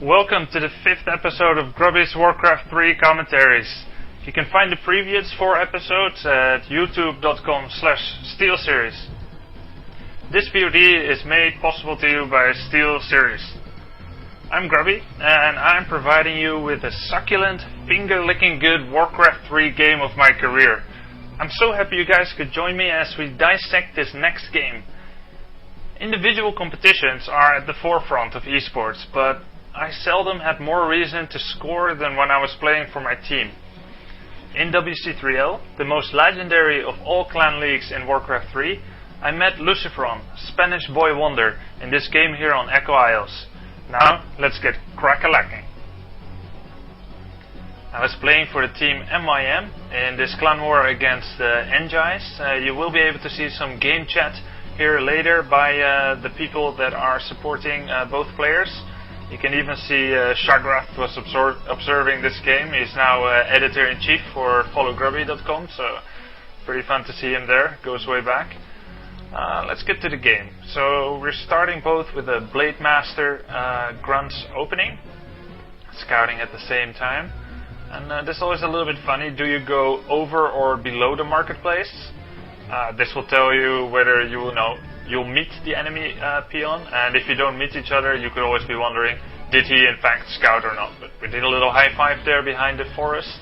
Welcome to the 5th episode of Grubby's WarCraft 3 Commentaries. You can find the previous 4 episodes at youtube.com/Steelseries. This VOD is made possible to you by Steelseries. I'm Grubby, and I'm providing you with a succulent, finger-licking good WarCraft 3 game of my career. I'm so happy you guys could join me as we dissect this next game. Individual competitions are at the forefront of esports, but I seldom had more reason to score than when I was playing for my team. In WC3L, the most legendary of all clan leagues in Warcraft 3, I met LucifroN, Spanish boy wonder, in this game here on Echo Isles. Now, let's get crack-a-lacking. I was playing for the team MYM in this clan war against Engis. You will be able to see some game chat here later by the people that are supporting both players. You can even see Shagrath was observing this game. He's now editor-in-chief for followgrubby.com, so pretty fun to see him there. Goes way back. Let's get to the game. So we're starting both with a Blade Master Grunts opening, scouting at the same time. And this is always a little bit funny. Do you go over or below the marketplace? This will tell you whether you'll meet the enemy peon, and if you don't meet each other, you could always be wondering, did he in fact scout or not? But we did a little high five there behind the forest,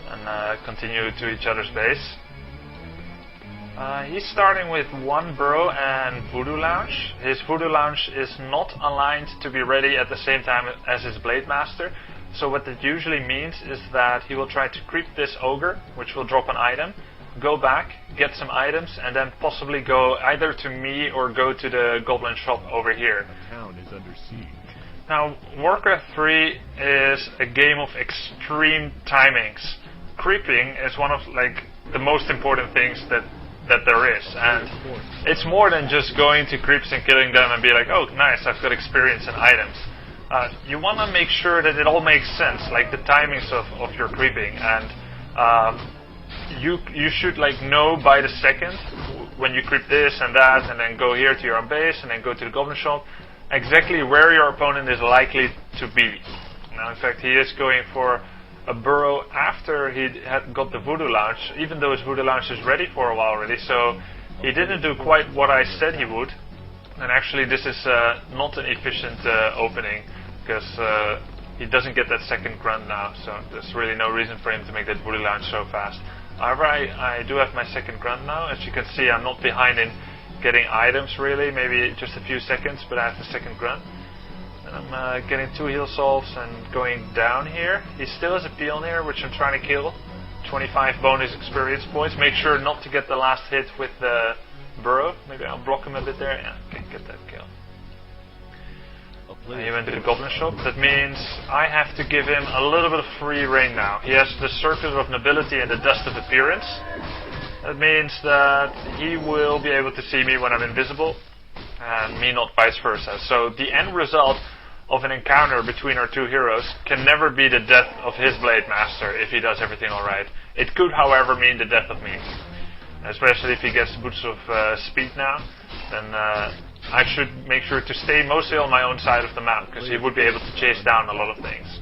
and continue to each other's base. He's starting with one burrow and Voodoo Lounge. His Voodoo Lounge is not aligned to be ready at the same time as his Blade Master, so what that usually means is that he will try to creep this ogre, which will drop an item, go back, get some items, and then possibly go either to me or go to the goblin shop over here. The town is under siege. Now, Warcraft 3 is a game of extreme timings. Creeping is one of the most important things that there is, and it's more than just going to creeps and killing them and be like, oh nice, I've got experience and items. You want to make sure that it all makes sense, like the timings of your creeping, and you should know by the second when you creep this and that, and then go here to your own base, and then go to the goblin shop, exactly where your opponent is likely to be. Now, in fact, he is going for a burrow after he had got the Voodoo Lounge, even though his Voodoo Lounge is ready for a while already, so he didn't do quite what I said he would. And actually, this is not an efficient opening, because he doesn't get that second grunt now, so there's really no reason for him to make that Voodoo Lounge so fast. However, I do have my second grunt now. As you can see, I'm not behind in getting items really, maybe just a few seconds, but I have the second grunt. And I'm getting 2 heal salves and going down here. He still has a peon here, which I'm trying to kill. 25 bonus experience points. Make sure not to get the last hit with the burrow. Maybe I'll block him a bit there. Yeah, okay, get that kill. He went to the goblin shop. That means I have to give him a little bit of free reign now. He has the Circuit of Nobility and the Dust of Appearance. That means that he will be able to see me when I'm invisible, and me not vice versa. So the end result of an encounter between our two heroes can never be the death of his Blade Master if he does everything alright. It could, however, mean the death of me. Especially if he gets boots of speed now, then I should make sure to stay mostly on my own side of the map, because he would be able to chase down a lot of things.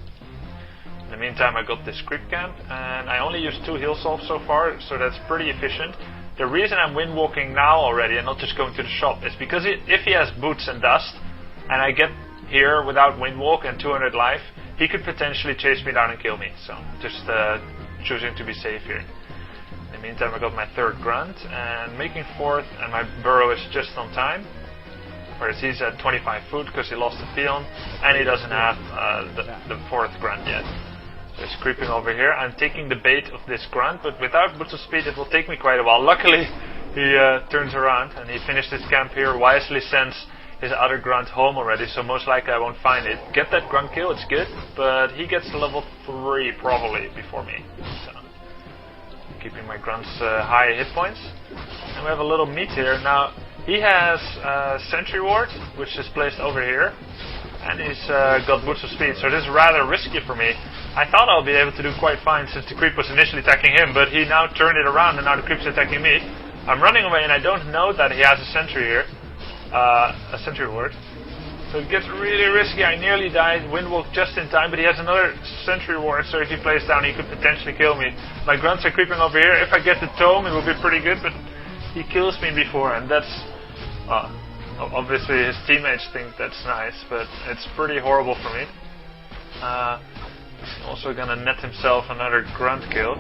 In the meantime, I got this creep camp, and I only used 2 heal salves so far, so that's pretty efficient. The reason I'm windwalking now already and not just going to the shop is because if he has boots and dust, and I get here without windwalk and 200 life, he could potentially chase me down and kill me, so just choosing to be safe here. In the meantime, I got my 3rd grunt, and making 4th, and my burrow is just on time. Whereas he's at 25 foot because he lost the peon, and he doesn't have the 4th grunt yet. So he's creeping over here. I'm taking the bait of this grunt, but without boots of speed it will take me quite a while. Luckily, he turns around and he finished his camp here, wisely sends his other grunt home already, so most likely I won't find it. Get that grunt kill, it's good, but he gets to level 3 probably before me. So, keeping my grunts high hit points. And we have a little meat here. Now, he has Sentry Ward, which is placed over here, and he's got Boots of Speed, so this is rather risky for me. I thought I'll be able to do quite fine since the creep was initially attacking him, but he now turned it around and now the creep's attacking me. I'm running away and I don't know that he has a Sentry here, a Sentry Ward. So it gets really risky. I nearly died, windwalk just in time, but he has another sentry ward, so if he plays down, he could potentially kill me. My grunts are creeping over here. If I get the tome, it will be pretty good, but he kills me before, and that's... obviously his teammates think that's nice, but it's pretty horrible for me. He's also gonna net himself another grunt kill.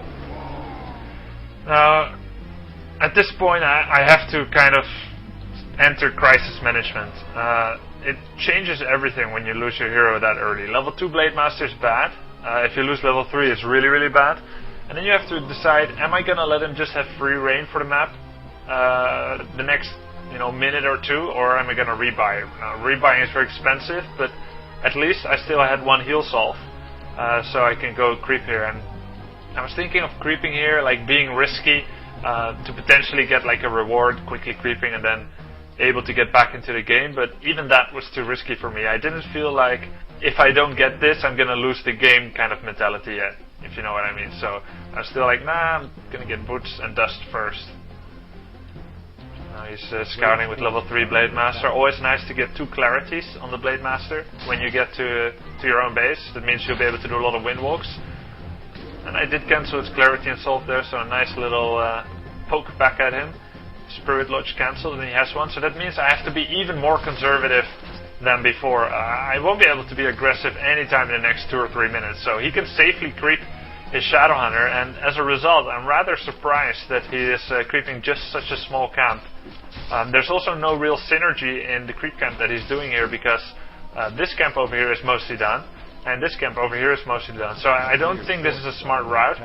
Now, at this point, I have to kind of enter crisis management. It changes everything when you lose your hero that early. Level 2 Blade Master is bad. If you lose level 3, it's really, really bad. And then you have to decide, am I gonna let him just have free reign for the map the next minute or two, or am I gonna rebuy? Rebuying is very expensive, but at least I still had one heal solve, so I can go creep here. And I was thinking of creeping here, like being risky to potentially get like a reward, quickly creeping and then able to get back into the game, but even that was too risky for me. I didn't feel like if I don't get this, I'm gonna lose the game kind of mentality yet, if you know what I mean. So I was still like, nah, I'm gonna get boots and dust first. He's scouting with level 3 Blade Master. Always nice to get 2 clarities on the Blade Master when you get to your own base. That means you'll be able to do a lot of windwalks. And I did cancel his clarity and solve there, so a nice little poke back at him. Spirit Lodge cancelled, and he has one, so that means I have to be even more conservative than before. I won't be able to be aggressive anytime in the next 2 or 3 minutes, so he can safely creep his Shadowhunter, and as a result, I'm rather surprised that he is creeping just such a small camp. There's also no real synergy in the creep camp that he's doing here, because this camp over here is mostly done, and this camp over here is mostly done, so I don't think this is a smart route.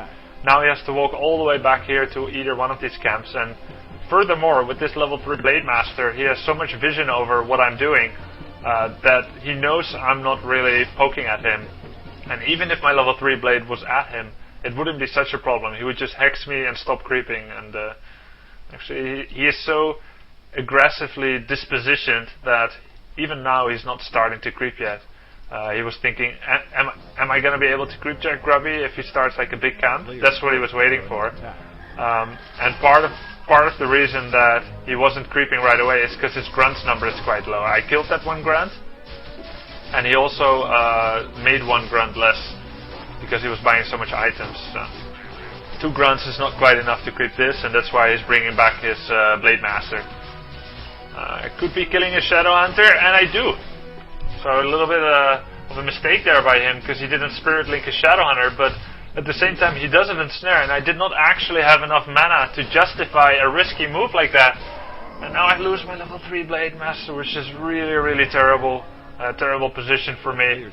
Now he has to walk all the way back here to either one of these camps, and furthermore, with this level 3 Blade Master, he has so much vision over what I'm doing that he knows I'm not really poking at him. And even if my level 3 Blade was at him, it wouldn't be such a problem. He would just hex me and stop creeping. And actually, he is so aggressively dispositioned that even now he's not starting to creep yet. He was thinking, am I going to be able to creep Jack Grubby if he starts like a big camp? That's what he was waiting for. And part of the reason that he wasn't creeping right away is because his grunts number is quite low. I killed that one grunt, and he also made one grunt less because he was buying so much items. So 2 grunts is not quite enough to creep this, and that's why he's bringing back his Blade Master. I could be killing a Shadowhunter, and I do. So a little bit of a mistake there by him, because he didn't Spirit Link his Shadowhunter, but at the same time he does have Ensnare, and I did not actually have enough mana to justify a risky move like that. And now I lose my level 3 Blade Master, which is really, really terrible. Terrible position for me.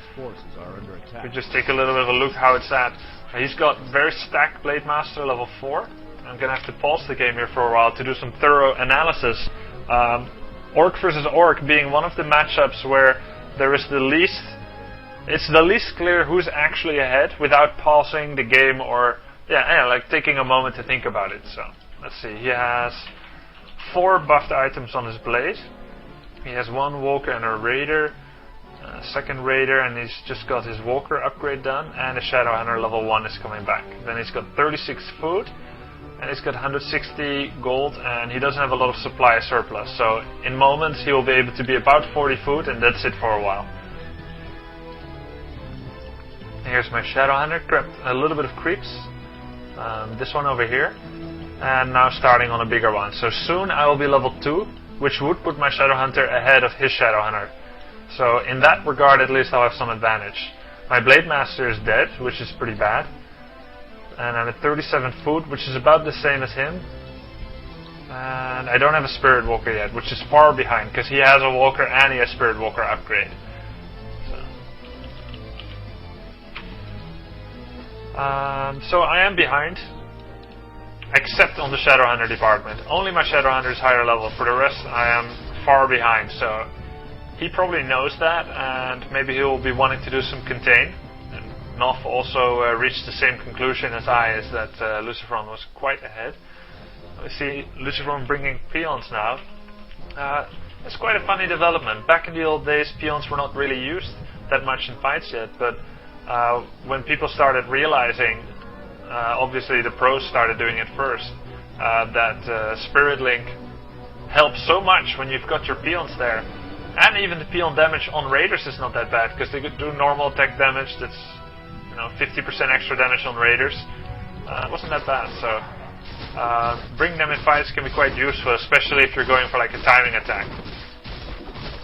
We just take a little bit of a look how it's at. He's got very stacked Blade Master level 4. I'm gonna have to pause the game here for a while to do some thorough analysis. Orc versus Orc being one of the matchups where there is it's the least clear who's actually ahead without pausing the game or like taking a moment to think about it. So let's see. He has 4 buffed items on his blade. He has 1 Walker and a Raider. Second Raider, and he's just got his Walker upgrade done, and a Shadowhunter level 1 is coming back. Then he's got 36 food, and he's got 160 gold, and he doesn't have a lot of supply surplus. So in moments he will be able to be about 40 food, and that's it for a while. Here's my Shadowhunter, grabbed a little bit of creeps. This one over here, and now starting on a bigger one. So soon I will be level 2, which would put my Shadowhunter ahead of his Shadowhunter. So in that regard, at least I'll have some advantage. My Blade Master is dead, which is pretty bad. And I'm at 37 food, which is about the same as him. And I don't have a Spirit Walker yet, which is far behind, because he has a Walker and he has Spirit Walker upgrade. So I am behind, except on the Shadowhunter department. Only my Shadowhunter is higher level. For the rest, I am far behind. So he probably knows that, and maybe he will be wanting to do some contain. And Noff also reached the same conclusion as I, is that LucifroN was quite ahead. We see LucifroN bringing peons now. It's quite a funny development. Back in the old days, peons were not really used that much in fights yet, but when people started realizing, obviously the pros started doing it first, that Spirit Link helps so much when you've got your peons there. And even the peon damage on raiders is not that bad, because they could do normal attack damage that's 50% extra damage on raiders. It wasn't that bad, so bringing them in fights can be quite useful, especially if you're going for like a timing attack.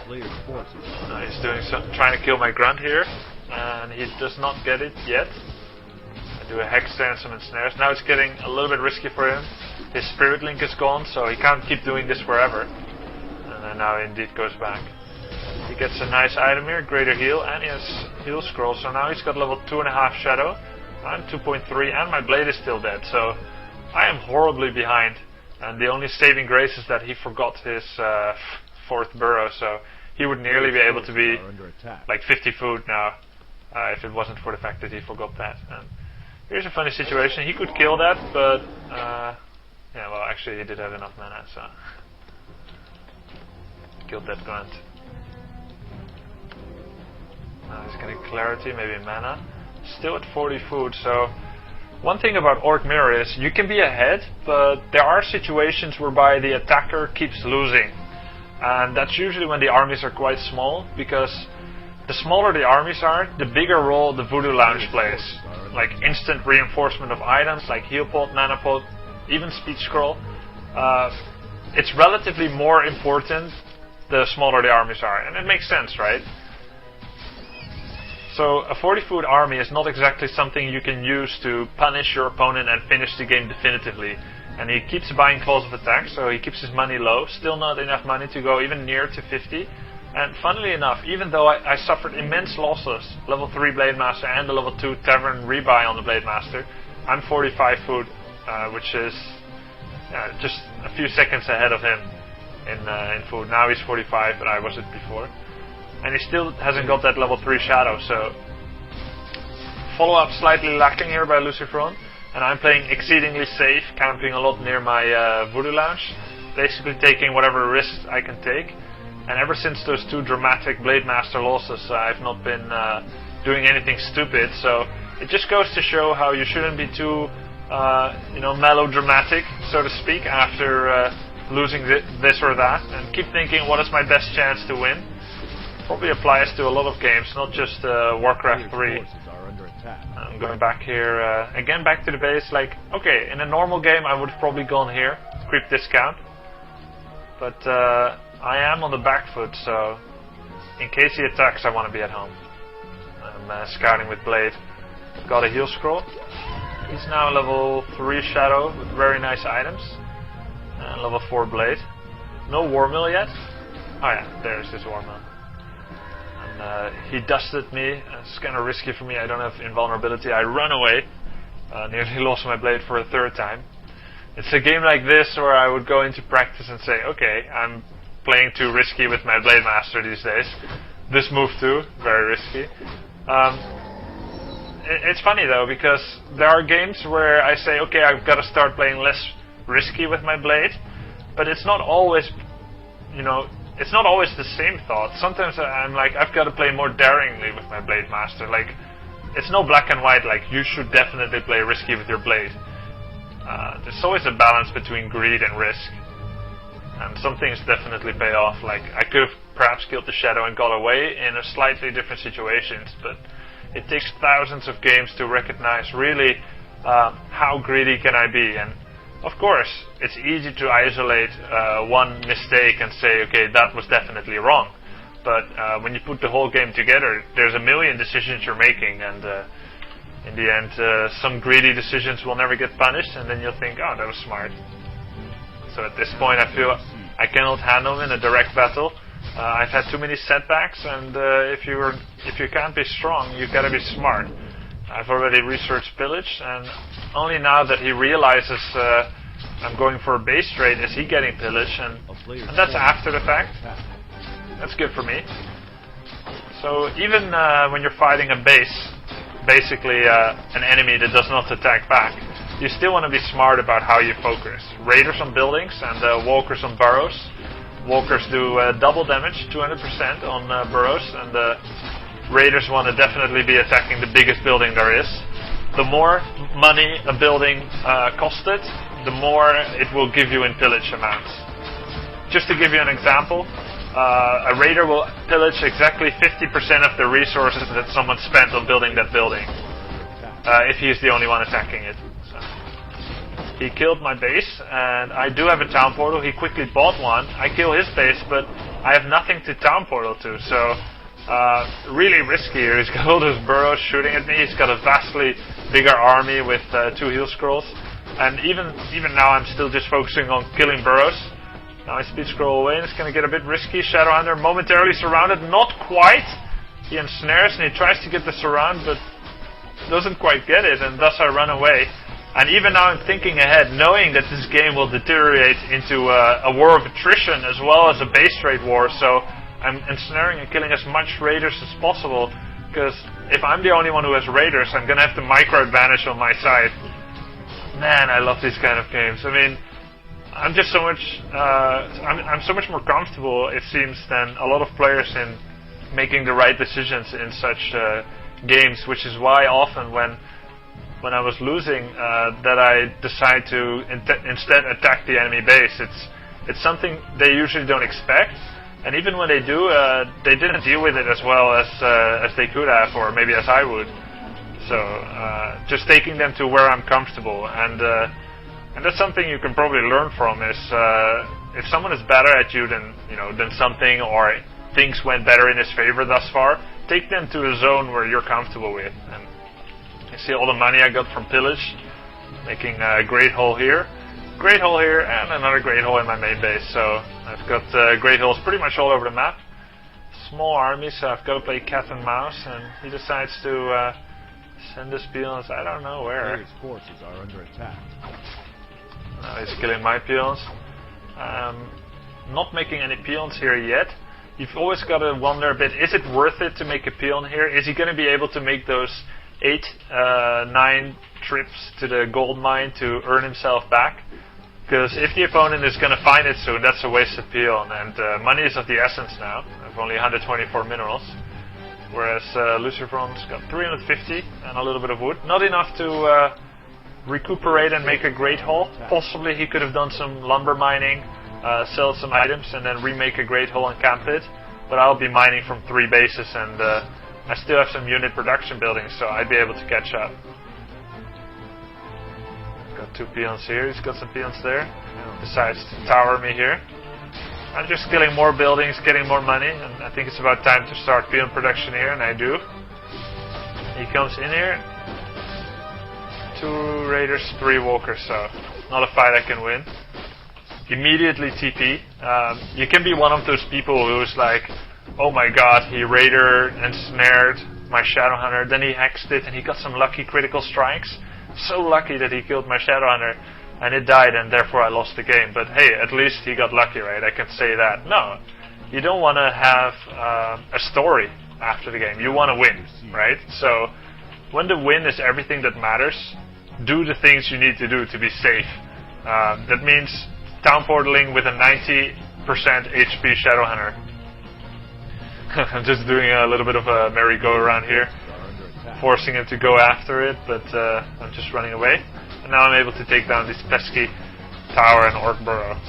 He's doing trying to kill my grunt here, and he does not get it yet. I do a hex there and some ensnares. Now it's getting a little bit risky for him. His spirit link is gone, so he can't keep doing this forever. And then now he indeed goes back. He gets a nice item here, greater heal, and he has heal scroll. So now he's got level 2.5 shadow. I'm 2.3, and my blade is still dead. So I am horribly behind. And the only saving grace is that he forgot his 4th burrow, so he would nearly be able to be like 50 food now, if it wasn't for the fact that he forgot that. And here's a funny situation. He could kill that, but yeah, well, actually he did have enough mana, so killed that grunt. Now he's getting clarity, maybe mana. Still at 40 food, so one thing about Orc Mirror is you can be ahead, but there are situations whereby the attacker keeps losing. And that's usually when the armies are quite small, because the smaller the armies are, the bigger role the Voodoo Lounge plays. Like instant reinforcement of items, like heal pot, mana pot, even speed scroll. It's relatively more important the smaller the armies are, and it makes sense, right? So a 40 food army is not exactly something you can use to punish your opponent and finish the game definitively. And he keeps buying claws of attack, so he keeps his money low. Still not enough money to go even near to 50. And funnily enough, even though I suffered immense losses, level 3 Blade Master and the level 2 Tavern rebuy on the Blade Master, I'm 45 food, which is just a few seconds ahead of him in food. Now he's 45, but I was it before. And he still hasn't got that level 3 shadow, so follow-up slightly lacking here by LucifroN. And I'm playing exceedingly safe, camping a lot near my Voodoo Lounge, basically taking whatever risks I can take. And ever since those 2 dramatic Blade Master losses, I've not been doing anything stupid. So it just goes to show how you shouldn't be too, melodramatic, so to speak, after losing this or that, and keep thinking, what is my best chance to win? Probably applies to a lot of games, not just WarCraft 3. I'm going back here, again back to the base, like, okay, in a normal game I would have probably gone here, creep discount, but I am on the back foot, so in case he attacks I want to be at home. I'm scouting with Blade. Got a heal scroll. He's now level 3 shadow with very nice items, and level 4 blade. No war mill yet. Oh yeah, there's his war mill. He dusted me. It's kind of risky for me. I don't have invulnerability. I run away. Nearly lost my blade for a 3rd time. It's a game like this where I would go into practice and say, okay, I'm playing too risky with my Blade Master these days. This move too, very risky. It's funny though, because there are games where I say, okay, I've got to start playing less risky with my blade, but it's not always, it's not always the same thought. Sometimes I'm like, I've got to play more daringly with my Blade Master. Like, it's no black and white, like, you should definitely play risky with your blade. There's always a balance between greed and risk. And some things definitely pay off. Like, I could have perhaps killed the Shadow and got away in a slightly different situations, but it takes thousands of games to recognize really how greedy can I be. And of course, it's easy to isolate one mistake and say, okay, that was definitely wrong. But when you put the whole game together, there's a million decisions you're making, and in the end, some greedy decisions will never get punished, and then you'll think, oh, that was smart. So at this point, I feel I cannot handle him in a direct battle. I've had too many setbacks, and if you can't be strong, you've got to be smart. I've already researched pillage, and only now that he realizes I'm going for a base trade is he getting pillage, and that's after the fact. That's good for me. So even when you're fighting a base, basically an enemy that does not attack back, you still want to be smart about how you focus. Raiders on buildings and walkers on burrows. Walkers do double damage, 200% on burrows, and raiders want to definitely be attacking the biggest building there is. The more money a building costed, the more it will give you in pillage amounts. Just to give you an example, a raider will pillage exactly 50% of the resources that someone spent on building that building. If he's the only one attacking it. So. He killed my base, and I do have a town portal. He quickly bought one. I kill his base, but I have nothing to town portal to, so really risky here. He's got all those burrows shooting at me. He's got a vastly bigger army with 2 heal scrolls. And even now I'm still just focusing on killing burrows. Now I speed scroll away, and it's going to get a bit risky. Shadowhunter momentarily surrounded. Not quite. He ensnares, and he tries to get the surround, but doesn't quite get it, and thus I run away. And even now I'm thinking ahead, knowing that this game will deteriorate into a war of attrition as well as a base trade war, so I'm ensnaring and killing as much raiders as possible, because if I'm the only one who has raiders, I'm going to have the micro advantage on my side. Man, I love these kind of games. I mean, I'm just so much, I'm so much more comfortable, it seems, than a lot of players in making the right decisions in such games, which is why often when I was losing, that I decide to instead attack the enemy base. It's something they usually don't expect, and even when they do, they didn't deal with it as well as they could have, or maybe as I would. So just taking them to where I'm comfortable, and that's something you can probably learn from. Is if someone is better at you than something, or things went better in his favor thus far, take them to a zone where you're comfortable with. And you see all the money I got from pillage, making a great hole here, and another great hole in my main base. So I've got great holes pretty much all over the map. Small army, so I've got to play cat and mouse, and he decides to send his peons I don't know where. His forces are under attack. Now he's killing my peons. Not making any peons here yet. You've always got to wonder a bit, is it worth it to make a peon here? Is he going to be able to make those 8, 9 trips to the gold mine to earn himself back? Because if the opponent is going to find it soon, that's a wasted peon, and money is of the essence now. I have only 124 minerals, whereas LucifroN's got 350 and a little bit of wood. Not enough to recuperate and make a great haul. Possibly he could have done some lumber mining, sell some items, and then remake a great hole and camp it. But I'll be mining from 3 bases, and I still have some unit production buildings, so I'd be able to catch up. Got 2 peons here, he's got some peons there. Decides to tower me here. I'm just killing more buildings, getting more money, and I think it's about time to start peon production here, and I do. He comes in here. 2 raiders, 3 walkers, so not a fight I can win. Immediately TP. You can be one of those people who's like, oh my god, he raider ensnared my Shadowhunter, then he hexed it and he got some lucky critical strikes. So lucky that he killed my Shadowhunter and it died, and therefore I lost the game. But hey, at least he got lucky, right? I can say that. No, you don't want to have a story after the game. You want to win, right? So when the win is everything that matters, do the things you need to do to be safe. That means town portaling with a 90% HP Shadowhunter. I'm just doing a little bit of a merry-go-around here, forcing him to go after it, but I'm just running away. And now I'm able to take down this pesky tower and orc burrow.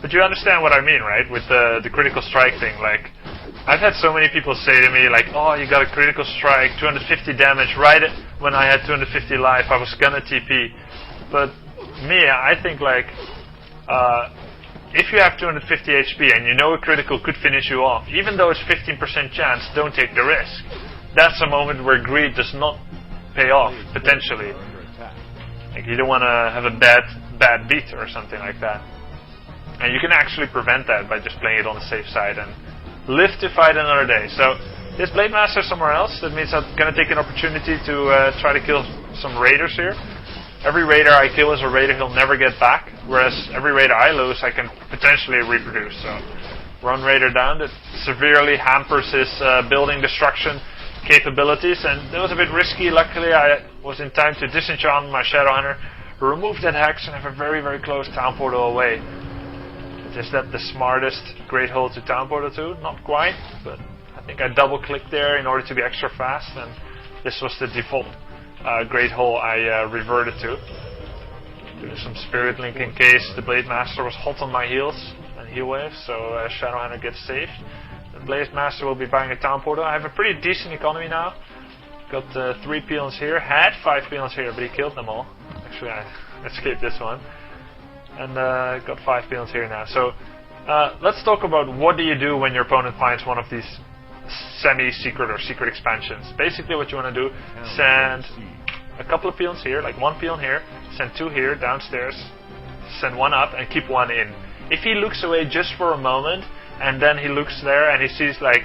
But you understand what I mean, right? With the critical strike thing. Like, I've had so many people say to me, like, oh, you got a critical strike, 250 damage, right when I had 250 life, I was gonna TP. But me, I think, like, if you have 250 HP and you know a critical could finish you off, even though it's 15% chance, don't take the risk. That's a moment where greed does not pay off, potentially. Like, you don't want to have a bad beat or something like that. And you can actually prevent that by just playing it on the safe side and live to fight another day. So, this Blade Master somewhere else. That means I'm going to take an opportunity to try to kill some raiders here. Every raider I kill is a raider he'll never get back, whereas every raider I lose I can potentially reproduce. So, run raider down. That severely hampers his building destruction capabilities, and that was a bit risky. Luckily, I was in time to disenchant my Shadowhunter, remove that hex, and have a very, very close town portal away. Is that the smartest great hole to town portal to? Not quite, but I think I double-clicked there in order to be extra fast, and this was the default great hole I reverted to. Doing some Spirit Link in case the Blade Master was hot on my heels, and heal wave, so Shadowhunter gets saved. The Blaze Master will be buying a town portal. I have a pretty decent economy now. Got 3 peons here, had 5 peons here, but he killed them all. Actually, I escaped this one. And got 5 peons here now. So let's talk about what do you do when your opponent finds one of these semi-secret or secret expansions. Basically what you want to do, send a couple of peons here, like 1 peon here, send 2 here, downstairs, send 1 up, and keep 1 in. If he looks away just for a moment, and then he looks there and he sees like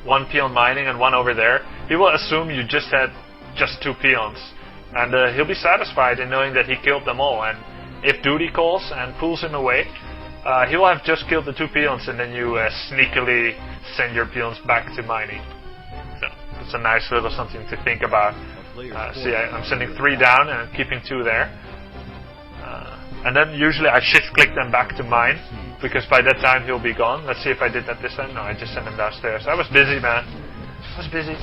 1 peon mining and 1 over there, he will assume you just had just 2 peons. And he'll be satisfied in knowing that he killed them all. And if duty calls and pulls him away, he will have just killed the 2 peons, and then you sneakily send your peons back to mining. So it's a nice little something to think about. See, I'm sending 3 down and keeping 2 there. And then usually I shift-click them back to mine, because by that time he'll be gone. Let's see if I did that this time. No, I just sent him downstairs. I was busy, man. I was busy.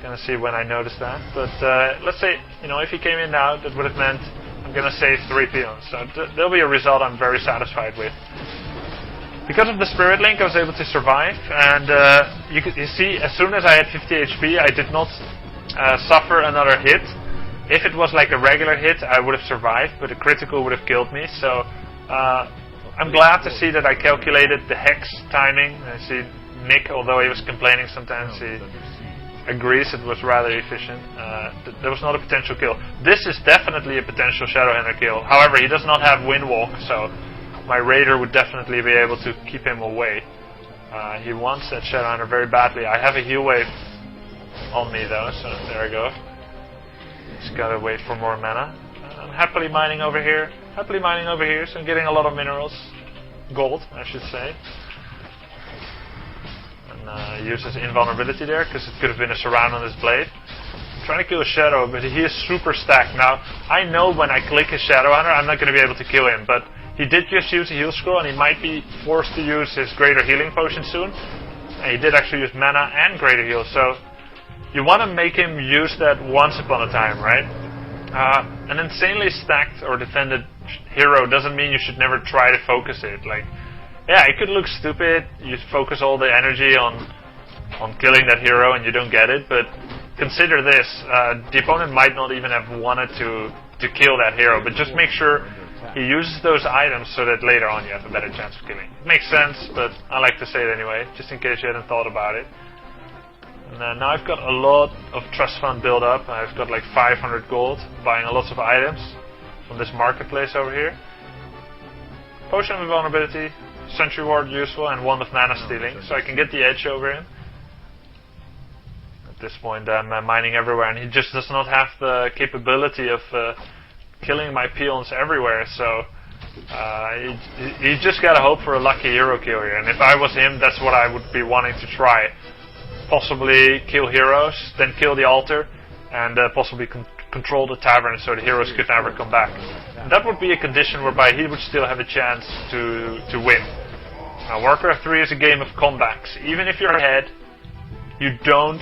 Gonna see when I noticed that. But let's say, if he came in now, that would have meant I'm gonna save 3 peons. So there'll be a result I'm very satisfied with. Because of the Spirit Link, I was able to survive. And you see, as soon as I had 50 HP, I did not suffer another hit. If it was like a regular hit, I would have survived, but a critical would have killed me. So I'm glad to see that I calculated the hex timing. I see Nick, although he was complaining sometimes, he agrees it was rather efficient. There was not a potential kill. This is definitely a potential Shadowhunter kill. However, he does not have Windwalk, so my Raider would definitely be able to keep him away. He wants that Shadowhunter very badly. I have a heal wave on me though, so there I go. Just gotta wait for more mana. I'm happily mining over here. So I'm getting a lot of minerals. Gold, I should say. And uses invulnerability there, because it could have been a surround on his blade. I'm trying to kill a Shadow, but he is super stacked. Now, I know when I click his Shadowhunter, I'm not going to be able to kill him, but he did just use a heal scroll, and he might be forced to use his greater healing potion soon. And he did actually use mana and greater heal, so you want to make him use that once upon a time, right? An insanely stacked or defended hero doesn't mean you should never try to focus it. Like, yeah, it could look stupid. You focus all the energy on killing that hero and you don't get it. But consider this: the opponent might not even have wanted to kill that hero, but just make sure he uses those items so that later on you have a better chance of killing. It makes sense, but I like to say it anyway, just in case you hadn't thought about it. And now I've got a lot of trust fund build up. I've got like 500 gold, buying lots of items from this marketplace over here. Potion of Invulnerability, Sentry Ward useful, and Wand of Mana Stealing, so I can get the edge over him. At this point I'm mining everywhere, and he just does not have the capability of killing my peons everywhere, so you just gotta hope for a lucky hero kill here. And if I was him, that's what I would be wanting to try. Possibly kill heroes, then kill the altar, and possibly control the tavern so the heroes could never come back. And that would be a condition whereby he would still have a chance to win. Now, WarCraft 3 is a game of comebacks. Even if you're ahead, you don't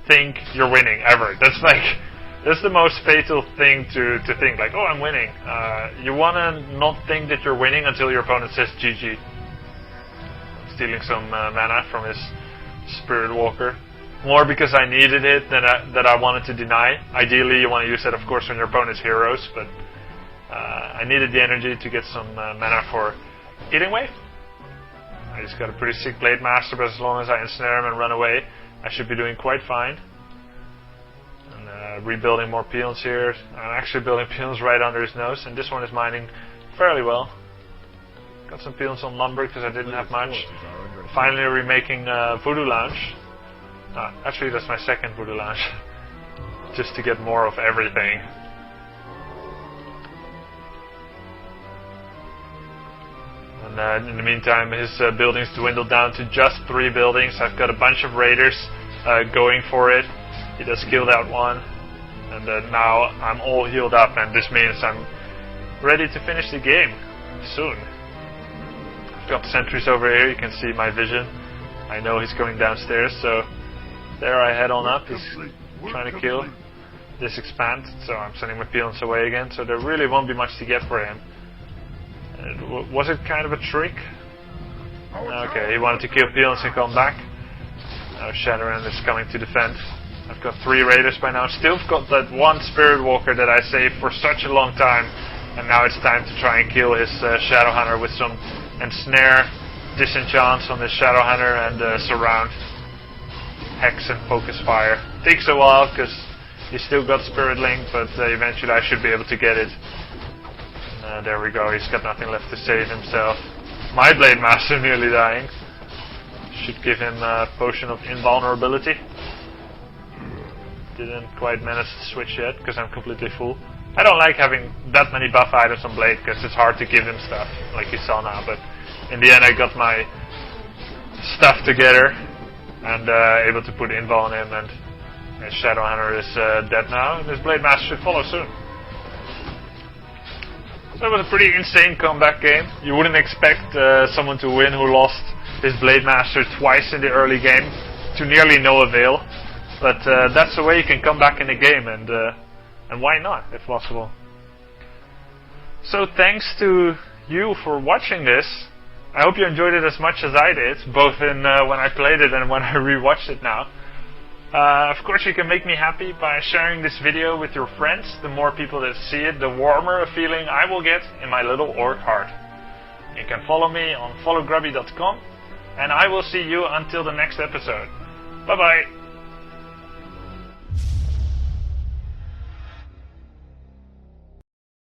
think you're winning, ever. That's the most fatal thing to think, like, oh, I'm winning. You want to not think that you're winning until your opponent says GG. I'm stealing some mana from his Spirit Walker. More because I needed it than that I wanted to deny. Ideally, you want to use that, of course, on your opponent's heroes, but I needed the energy to get some mana for Eating Wave. I just got a pretty sick Blade Master, but as long as I ensnare him and run away, I should be doing quite fine. And rebuilding more peons here. I'm actually building peons right under his nose, and this one is mining fairly well. Got some peons on lumber because I didn't have much. Finally remaking Voodoo Lounge. Actually, that's my second Voodoo Lounge. Just to get more of everything. And in the meantime, his buildings dwindled down to just 3 buildings. I've got a bunch of raiders going for it. He just killed out one. And now I'm all healed up, and this means I'm ready to finish the game soon. I've got sentries over here, you can see my vision. I know he's going downstairs, so there I head on up. He's trying to kill this expand, so I'm sending my peons away again, so there really won't be much to get for him. Was it kind of a trick? Okay, he wanted to kill peons and come back. Now Shadowrun is coming to defend. I've got 3 raiders by now. Still got that one Spirit Walker that I saved for such a long time. And now it's time to try and kill his Shadowhunter with some Ensnare, Disenchants on his Shadowhunter, and Surround. Hex and Focus Fire. Takes a while because he still got Spirit Link, but eventually I should be able to get it. There we go, he's got nothing left to save himself. My Blade Master nearly dying. Should give him a Potion of Invulnerability. Didn't quite manage to switch yet because I'm completely full. I don't like having that many buff items on Blade because it's hard to give him stuff, like you saw now. But in the end I got my stuff together and able to put Invul on him, and his Shadowhunter is dead now, and his Blade Master should follow soon. So it was a pretty insane comeback game. You wouldn't expect someone to win who lost his Blade Master twice in the early game to nearly no avail. But that's the way you can come back in the game, and why not, if possible. So thanks to you for watching this. I hope you enjoyed it as much as I did, both in when I played it and when I rewatched it now. Of course, you can make me happy by sharing this video with your friends. The more people that see it, the warmer a feeling I will get in my little orc heart. You can follow me on followgrubby.com, and I will see you until the next episode. Bye bye!